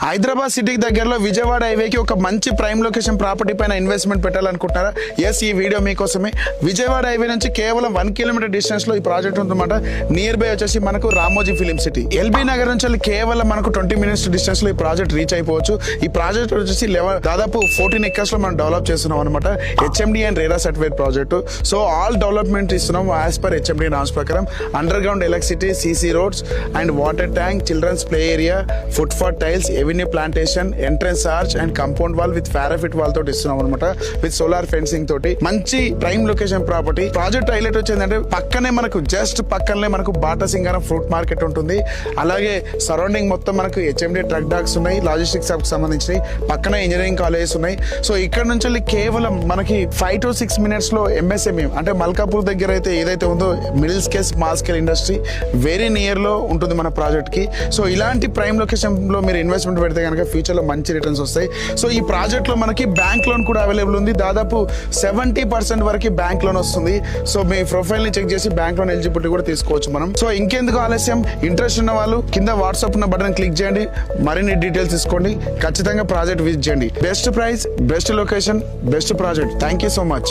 హైదరాబాద్ సిటీకి దగ్గరలో విజయవాడ హైవేకి ఒక మంచి ప్రైమ్ లొకేషన్ ప్రాపర్టీ పైన ఇన్వెస్ట్మెంట్ పెట్టాలనుకుంటున్నారా? ఎస్, ఈ వీడియో మీకోసమే. విజయవాడ హైవే నుంచి కేవలం 1 కిలోమీటర్ డిస్టెన్స్ లో ఈ ప్రాజెక్ట్ ఉందన్నమాట. నియర్ బై వచ్చేసి మనకు Ramoji film city. LB Nagar నుంచి కేవలం మనకు 20 మినిట్స్ డిస్టెన్స్ లో ఈ ప్రాజెక్ట్ రీచ్ అయిపోవచ్చు. ఈ ప్రాజెక్ట్ వచ్చేసి దాదాపు 14 ఎకర్స్ లో మనం డెవలప్ చేస్తున్నాం అనమాట. HMD and RERA certified project. So all development ఇస్తున్నాం యాజ్ పర్ హెచ్ఎండి నామ్స్ ప్రకారం. Underground electricity, CC roads and water tank, children's play area, footpath tiles, avenue plantation, entrance arch and compound wall with parapet wall తోటి ఇస్తున్నాం అనమాట. With solar fencing తోటి మంచి prime location property. Project highlight వచ్చేందంటే పక్కనే మనకు just పక్కనే మనకు బాటా సింగారం ఫ్రూట్ మార్కెట్ ఉంటుంది. అలాగే సరౌండింగ్ మొత్తం మనకు హెచ్ఎండి ట్రక్ డాక్స్ ఉన్నాయి, లాజిస్టిక్స్ కి సంబంధించినవి. పక్కన ఇంజనీరింగ్ కాలేజెస్ ఉన్నాయి. సో ఇక్కడ నుంచి కేవలం మనకి 5 to 6 మినిట్స్ లో ఎంఎస్ఎంఈ అంటే మల్కాపూర్ దగ్గర అయితే ఏదైతే ఉందో middle scale small scale industry very near లో ఉంటుంది మన ప్రాజెక్ట్ కి. సో ఇలాంటి ప్రైమ్ లొకేషన్ లో మీరు ఇన్వెస్ట్మెంట్ పెడితే కనుక ఫ్యూచర్ లో మంచి రిటర్న్స్ వస్తాయి. సో ఈ ప్రాజెక్ట్ లో మనకి బ్యాంక్ లోన్ కూడా అవైలబుల్ ఉంది. దాదాపు 70% వరకు బ్యాంక్ లోన్ వస్తుంది. సో మీ ప్రొఫైల్ ని చెక్ చేసి బ్యాంక్ లోన్ ఎలిజిబిలిటీ కూడా తీసుకోవచ్చు మనం. సో ఇంకెందుకు ఆలస్యం, ఇంట్రెస్ట్ ఉన్న వాళ్ళు కింద వాట్సాప్ ఉన్న బటన్ క్లిక్ చేయండి, మరిన్ని డీటెయిల్స్ తీసుకోండి. ఖచ్చితంగా ప్రాజెక్ట్ విజిట్ చేయండి. Best price, best location, best project. Thank you so much.